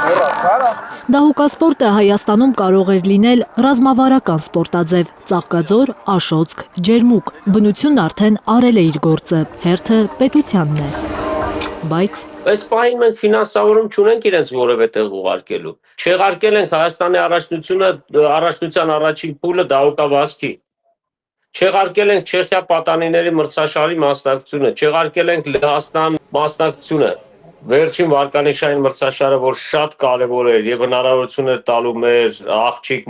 Դահուկասպորտը Հայաստանում կարող էր լինել ռազմավարական սպորտաձև, ծաղկաձոր, աշոցք, ջերմուկ, բնությունն արդեն արել է իր գործը, հերթը պետությանն է, բայց… Այս պահին մենք ֆինանսավորում չունենք իրենց որևէ տեղ ուղարկելու, չեղարկել ենք Հայաստանի առաջնության առաջին փուլը դահուկավազքի, չեղարկել ենք Չեխիա պատանիների մրցաշարի մասնակցությունը, չեղարկել ենք Լեհաստան մասնակցությունը, վերջին վարկանիշային մրցաշարը, որ շատ կարևոր էր եւ հնարավորություն էր տալու մեր աղջիկ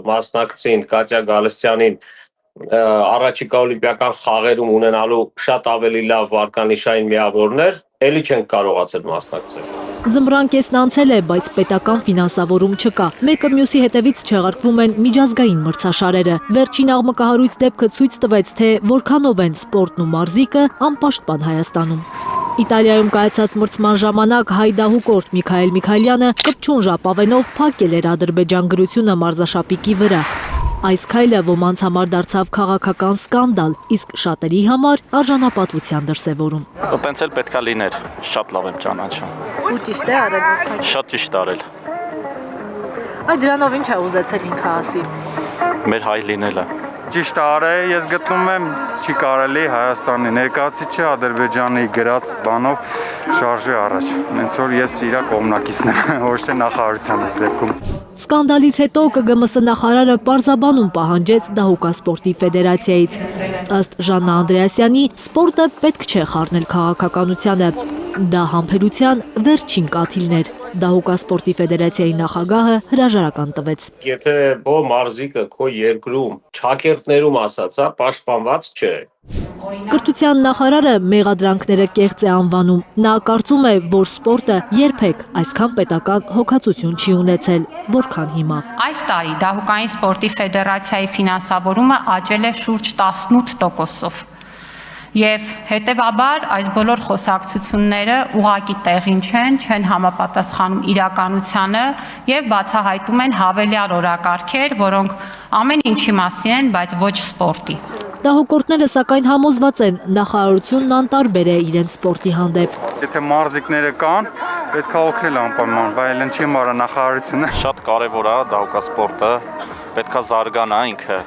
մասնակցին Կատյա Գալստյանին առաջիկա օլիմպիական խաղերում ունենալու շատ ավելի լավ վարկանիշային միավորներ, էլի չենք կարողացել մասնակցել։ Ձմռան կեսն անցել է, բայց պետական ֆինանսավորում չկա։ Մեկը մյուսի հետևից չեղարկվում են միջազգային մրցաշարերը։ Վերջին աղմկահարույց դեպքը ցույց տվեց, թե որքանով են սպորտն ու մարզիկը անպաշտպան Հայաստանում։ Իտալիայում կայացած մրցման ժամանակ հայ դահուկորդ Միքայել Միքայելյանը կպչուն ժապավենով փակել էր Ադրբեջան գրությունը մարզաշապիկի վրա։ Այս քայլը ոմանց համար դարձավ քաղաքական սկանդալ, իսկ շատերի համար արժանապատվության դրսևորում։ Տենց էլ պետքա լիներ, շատ լավ եմ ճանաչում։ Ու ճիշտ է արել։ Շատ ճիշտ արել։ Այդ դրանով ինչ է ուզեցել ինքը ասի։ Մեր հայ լինելը։ Ճիշտ արել, ես գտնում եմ չի կարելի Հայաստանի ներկայացուցիչը Ադրբեջանի գրած բանով շարժի առաջ։ Հենց որ ես իր կողմնակիցն եմ, ոչ թե նախարարության այս դեպքում։ Սկանդալից հետո ԿԳՄՍ նախարարը պարզաբանում պահանջեց Դահուկասպորտի ֆեդերացիայից։ Ըստ Ժաննա Անդրեասյանի, սպորտը պետք չէ խառնել քաղաքականությանը։ Դա համբերության վերջին կաթիլն էր։ Դահուկասպորտի ֆեդերացիայի նախագահը հրաժարական տվեց։ Եթե բո մարզիկը քո երկրում չակերտներում ասացա, պաշտպանված չէ։ Կրթության նախարարը մեղադրանքները կեղծ է անվանում։ Նա կարծում է, որ սպորտը երբեք այսքան պետական հոգացություն չի ունեցել, որքան հիմա։ Այս տարի Դահուկային սպորտի ֆեդերացիայի ֆինանսավորումը աճել է շուրջ 18%-ով։ Եվ հետևաբար այս բոլոր խոսակցությունները ուղղակի տեղին չեն համապատասխանում իրականությանը եւ բացահայտում են հավելյալ օրակարգեր, որոնք ամեն ինչի մասին են, բայց ոչ սպորտի։ Դահուկորդները սակայն համոզված են, նախարարությունն անտարբեր է իրենց սպորտի հանդեպ։ Եթե մարզիկները կան, պետք է օգնել անպայման, բայց այն չի մարա նախարարությունը։ Շատ կարևոր է դահուկասպորտը, պետքա զարգանա ինքը։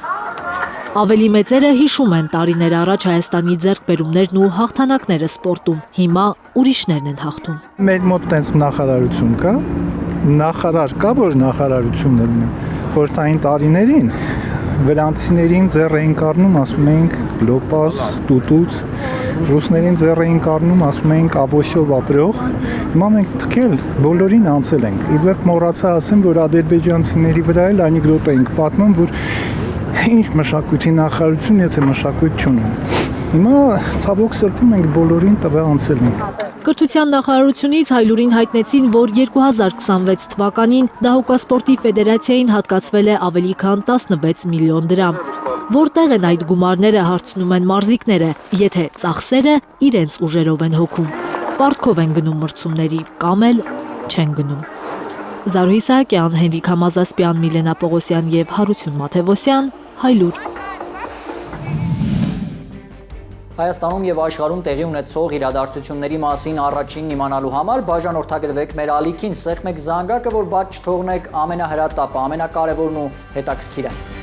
Ավելի մեծերը հիշում են տարիներ առաջ Հայաստանի ձեռքբերումներն ու հաղթանակները սպորտում։ Հիմա ուրիշներն են հաղթում։ Մեր մոտ տենց նախարարություն կա, նախարար կա, որ նախարարությունն է խորհրդային տարիներին վրանցիներին ձեռ էին կառնում, ասում էինք լոպազ, տուտուց, ռուսներին ձեռ էին կառնում, ասում էինք ավոսյով ապրող։ Հիմա մենք թքել բոլորին անցել ենք։ Իդեպ մոռացա ասեմ, որ ադրբեջանցիների վրա էլ անեկդոտ էինք պատմում, որ ինչ մշակույթի նախարարություն, եթե մշակույթ չունեն։ Հիմա ցավոք սրտի մենք բոլորին տվե անցել ենք։ Կրթության նախարարությունից հայլուրին հայտնեցին, որ 2026 թվականին Դահուկասպորտի ֆեդերացիային հատկացվել է ավելի քան 16 միլիոն դրամ։ Որտեղ են այդ գումարները, հարցնում են մարզիկները, եթե ծախսերը իրենց ուժերով են հոգում։ Պարտքով են գնում մրցումների, կամ էլ չեն գնում։ Զարուհի Սահակյան, Հենրիկ Համազասպյան, Միլենա Պողոսյան եւ Հարություն Մաթևոսյան, Հայլուր։ Հայաստանում եւ աշխարհում տեղի ունեցող իրադարձությունների մասին առաջինն իմանալու համար բաժանորդագրվեք մեր ալիքին, սեղմեք զանգակը, որ բաց չթողնեք ամենահրատապը, ամենակարևորն ու հետաքրքիրը։